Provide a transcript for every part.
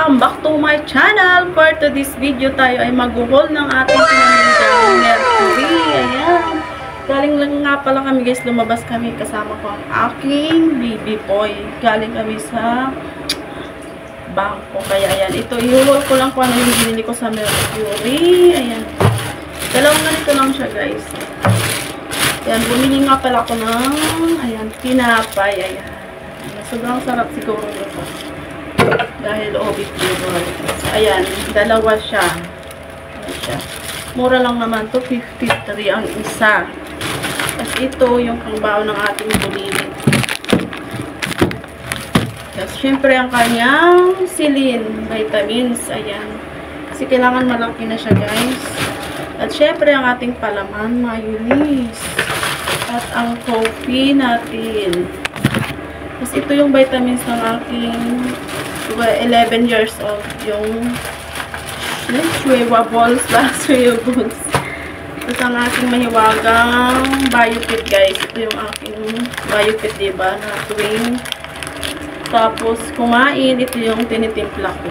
Welcome back to my channel. For today's video tayo ay mag-haul ng ating pinamilihan Mercury. Ayan. Galing lang nga pala kami guys. Lumabas kami kasama ko ang aking baby boy. Galing kami sa bangko. Kaya ayan. Ito, i-haul ko lang kung ano yung binili ko sa Mercury. Ayan. Dalawang ganito lang siya guys. Ayan. Bumili nga pala ko ng ayan, tinapay. Ayan. Sobrang sarap siguro ito. Dahil OB flavor. Ayan, dalawa siya. Ayan siya. Mura lang naman to, 53 ang isa. Tapos ito yung pangbaon ng ating bulilit. Tapos syempre ang kanyang silin, vitamins. Ayan. Kasi kailangan malaki na siya guys. At syempre ang ating palaman, mayonnaise. At ang coffee natin. Tapos ito yung vitamins ng aking 11 years old. Yung Shuewa balls ba? Shuewa balls. Tapos ang aking mahiwagang biofit guys. Ito yung aking biofit diba? Na tuwing tapos kumain. Ito yung tinitimpla ko.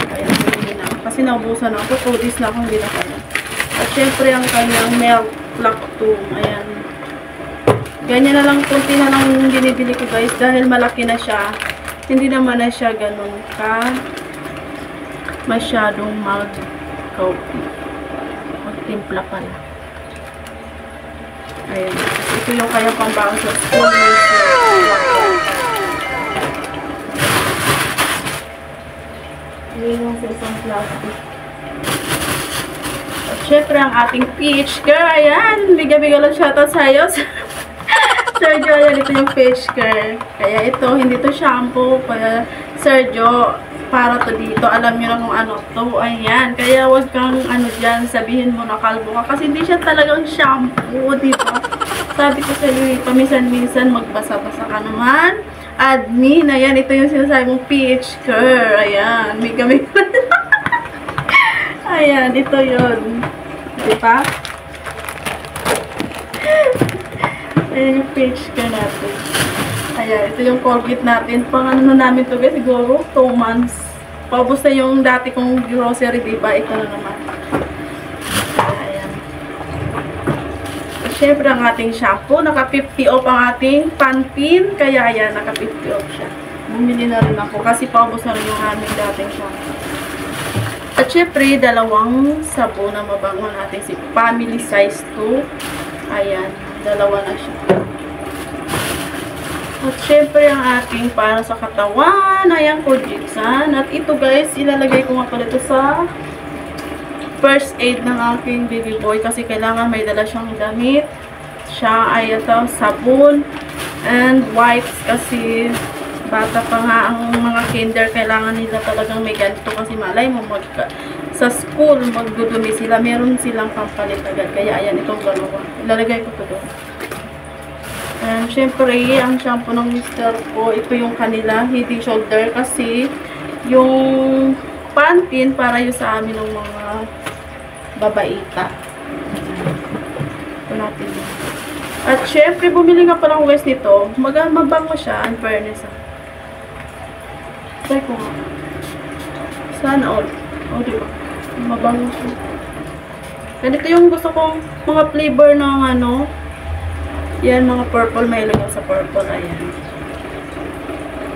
Kaya hindi na. Kasi naubusan ako. 2 days na akong hindi na kaya. At syempre ang kanyang milk lactum. Ayan. Ganyan na lang, kunti na lang yung binibili ko guys. Dahil malaki na siya. Hindi naman na siya ganun ka masyadong mag-coffee. Magtimpla pala. Ayan. Ito yung kaya pambaon sa school. Ayan yung sa isang plastic. At syempre ang ating peach girl. Ayan. Biga-biga lang shoutout sa'yo. Sergio, ayan, ito yung peach care. Kaya ito, hindi to shampoo. Kaya, Sergio, para to dito. Alam nyo na kung ano to. Ayan. Kaya, wag kang, dyan, sabihin mo na kalbo ka. Kasi hindi siya talagang shampoo, diba? Sabi ko sa iyo, paminsan-minsan, magbasa-basa ka naman. Admin, ayan, ito yung sinasabi mong peach care. Ayan, may gamit. Ayan, ito yun. Diba? Ayan yung page ka natin. Ayan, ito yung Colgate natin. Pang ano na namin to guys, siguro 2 months. Paubos na yung dati kong grocery, diba? Ito na naman. Ayan. Siyempre ang ating shampoo. Naka 50 off ang ating Pantene. Kaya ayan, naka 50 off siya. Bumili na rin ako kasi paubos na rin yung aming dating shampoo. At syempre, dalawang sabon na mabango natin. Si Family Size 2. Ayan. Dalawa na siya. At syempre ang ating para sa katawan. Ayan, Kojiksan. At ito guys, ilalagay ko nga pala ito sa first aid ng aking baby boy. Kasi kailangan may dala siyang damit. Siya ay ito, sabon and wipes. Kasi bata pa nga ang mga kinder. Kailangan nila talagang may ganito. Kasi malay mo sa school, magdudumi sila. Meron silang pampalit agad. Kaya, ayan, itong dalawa. Ilalagay ko ito doon. And, syempre, ang shampoo ng mister ko, ito yung kanila, Head & Shoulder. Kasi, yung Pantene, para yung sa amin ng mga babaita. Ito natin. At, syempre, bumili nga palang guys nito. Mabango siya, in fairness. Try ko nga. Sana all. O, diba? Mabango siya. Ganito yung gusto kong mga flavor ng yan, mga purple. May ilagay sa purple. Ayan.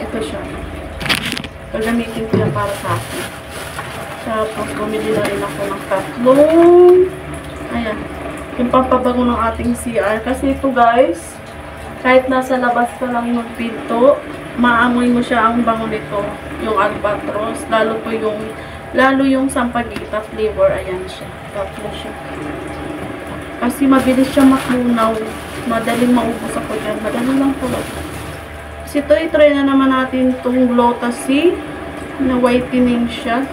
Ito siya. Pagamitin ko yan para sa akin. Tapos, bumili na rin ako ng tatlong. Ayan. Yung pampabango ng ating CR. Kasi ito guys, kahit nasa labas ka lang yung pinto, maamoy mo siya ang bango nito. Yung albatros. Lalo yung sampagita flavor. Ayan siya. Tatlo siya. Kasi mabilis siya maklunaw. Madaling maubos ako dyan. Madali lang po. Kasi ito, i-try na naman natin itong Glotasy na whitening siya.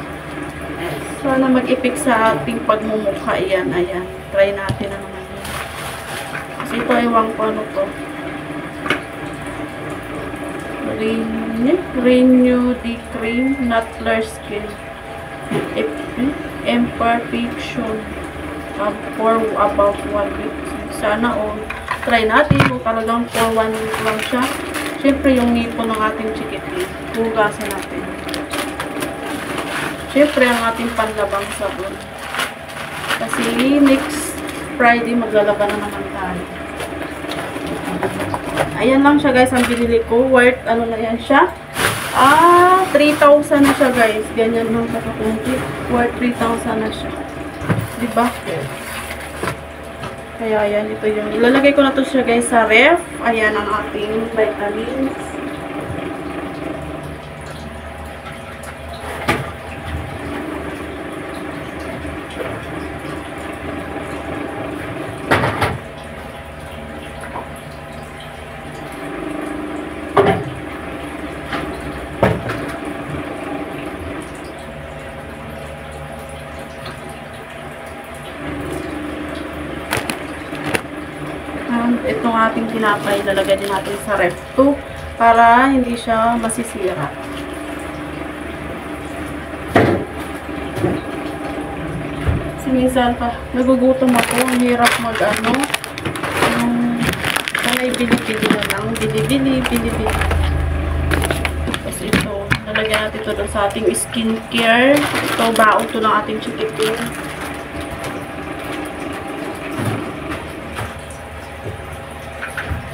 Sana mag-effect sa ating pagmumukha. Ayan, ayan. Try natin na naman yun. Kasi ito, iwang ko ano to. Renew the Cream Nutler Skin Imperfection for about 1 week. Sana try natin kung talagang for 1 week lang siya. Siyempre yung nipo ng ating chikitin. Hugasan natin. syempre, ang ating panlabang sabon. Kasi next Friday, maglalaba na naman tayo. Ayan lang siya guys, ang binili ko. Worth, ano na yan siya? 3,000 na siya guys. Ganyan lang sa kakunti. Worth 3,000 na siya. Diba? Kaya ayan, ito yung ilalagay ko na to siya guys sa ref. Ayan ang ating vitamins. Itong ating tinapay, lalagay din natin sa ref to para hindi siya masisira. Kasi minsan pa, nagugutom ako, ang hirap mag-ano, may bili-bili na lang, bili-bili. Tapos ito, lalagyan natin ito doon sa ating skincare. Ito, baon to ng ating chikitin.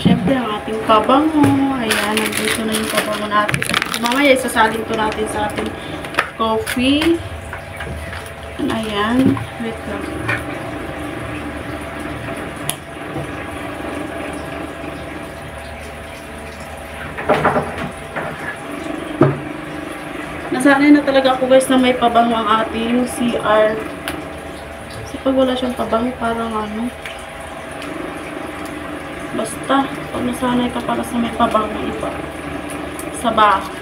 Siyempre, ang ating pabango. Ayan, nandito na yung pabango natin. Mamaya, isasalin to natin sa ating coffee. Ayan. Wait lang. Nasanay na talaga ako guys na may pabango ang ating CR. Kasi pag wala siyang pabango, parang ano, basta, pag nasanay ka para sa may pabango iba sa bahay.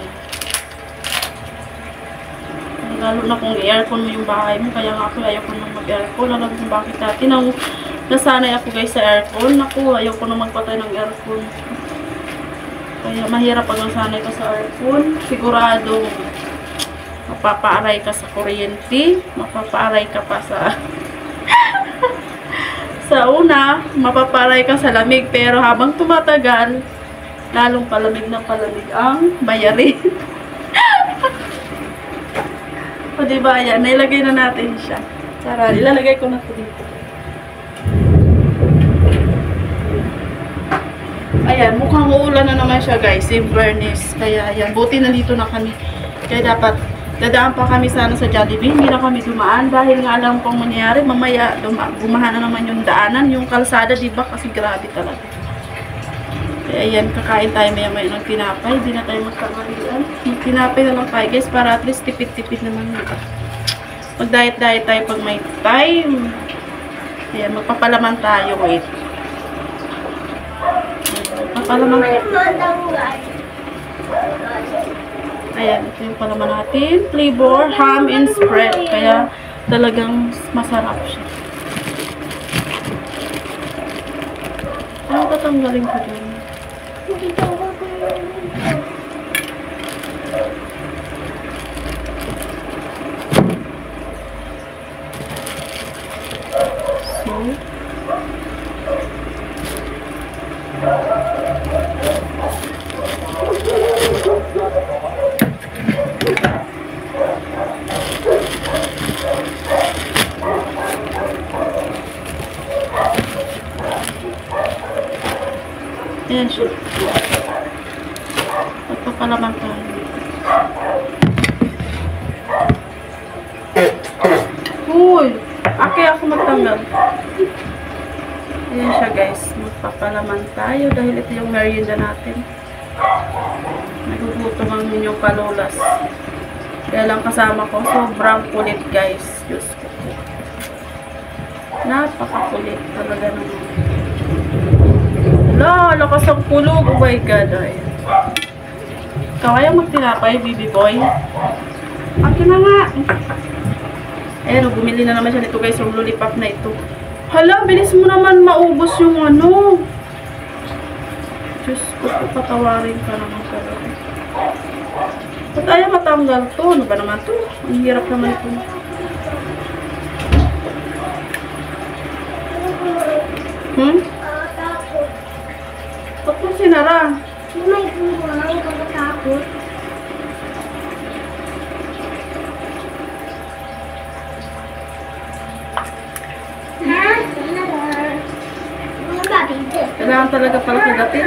Lalo na kung i-aircon mo yung bahay mo. Kaya nga ako, ayaw ko nang mag-aircon. Alam kung bakit dati nang nasanay ako guys sa aircon. Ako, ayaw ko nang magpatay ng aircon. Kaya mahirap pag nasanay ka sa aircon. Sigurado, mapapaaray ka sa kuryente. Mapapaaray ka pa sa... Sa una, mapaparay ka sa lamig, pero habang tumatagal, lalong palamig na palamig ang bayarin. O diba, ayan, nailagay na natin siya. Tara, ilalagay ko na ito dito. Ayan, mukhang uulan na naman siya guys, in fairness. Kaya ayan, buti na dito na kami. Kaya dapat, dadaan pa kami sana sa Jollibee, hindi na kami dumaan dahil nga alam kong mangyari, mamaya gumahan na naman yung daanan, yung kalsada, diba? Kasi grabe talaga. Kaya ayan, kakain tayo maya-maya ng tinapay, hindi na tayo magkamalian. Yung tinapay na lang tayo guys, para at least tipid-tipid naman, diba? Mag-diet-diet tayo pag may time. Ayan, magpapalaman tayo, wait. Magpapalaman tayo. Ayan, ito yung palaman natin. Flavor, ham and spread. Kaya talagang masarap siya. Ano tatanggalin ko dyan? So, ayan siya. Magpapalaman tayo. Uy! Aki ako magtanggal. Ayan siya guys. Magpapalaman tayo dahil ito yung merienda natin. Nagugutom ang inyong palulas. Kaya lang kasama ko. Sobrang kulit guys. Diyos ko. Napakakulit talaga naman. Lakas ang kulog. Oh my God. Ayan. Ikaw kaya magtinapay, baby boy? Akin na nga. Ayan, bumili na naman siya nito guys. Yung lollipop na ito. Hala, bilis mo naman maubos yung ano. Diyos ko, patawarin ka naman talaga. Ba't ayaw matanggal to? Ano ba naman to? Ang hirap naman ito. Ba't mo sinara? May buwang, kakatakot. Kailangan talaga pala kagatin.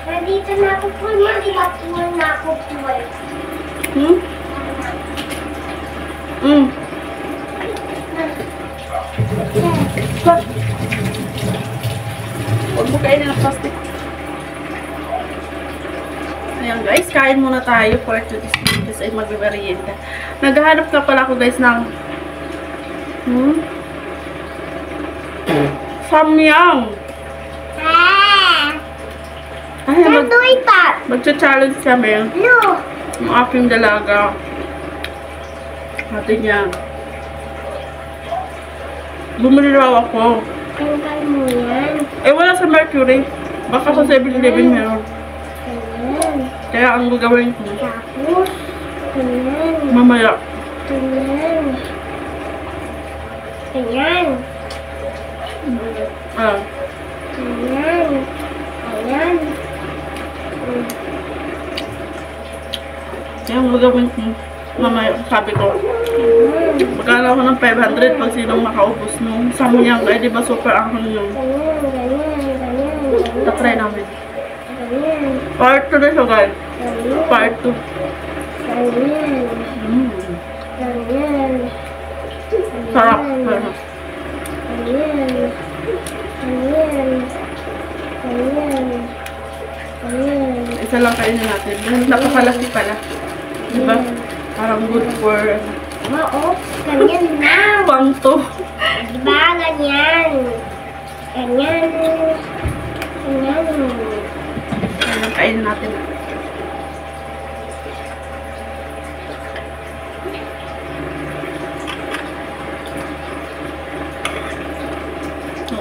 Nandito na ako po, mag-iapon na ako po. Hmm? Hmm. Huwag mo kainin ng plastic. Ayan guys, kain muna tayo for today's videos ay magbe-merienda. Naghahanap na pala ako guys ng samyang. Ay, magcha-challenge kami. No. Ang aking dalaga. Natin yan. Bumili raw ako. Tanggal mo yan. Eh, wala sa Mercury. Baka sa 7-Eleven meron. Ayan. Kaya ang gagawin ko. Tapos, ayan. Mamaya. Ayan. Ayan. Ah. Ayan. Ayan. Kaya ang gagawin ko. Mamaya, sabi ko. Magkala ko ng 500 pag sinong makaubos nung samyang. Eh, di ba super anghang yun? Ganyan, ganyan, ganyan, ganyan. Tatry namin. Ganyan, Part 2 na siya guys. ganyan, Part 2. ganyan, ganyan. Sarap. Ganyan, ganyan, ganyan, ganyan. Isa lang kainin natin. Napakalaki pala. Diba? Parang good for Oo, ganyan na. pang to. Diba, ganyan. Ganyan. Ganyan. Ayan, kainin natin.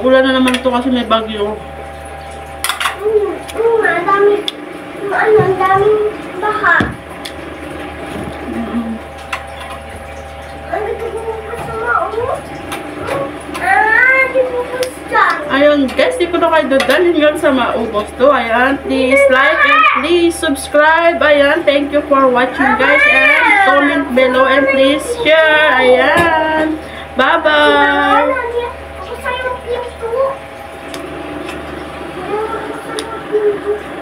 Ulan na naman ito kasi may bagyo. Ang dami. Ang daming baha. Ang dito bumukas sa maot. Di bumukas dyan. Ayun, guys, di ko na kayo dadalhin hanggang sa maubos to. Ayan, please like and please subscribe. Ayan, thank you for watching, guys. And comment below and please share. Ayan, bye-bye. Ako sa'yo pinto. Ako sa'yo pinto.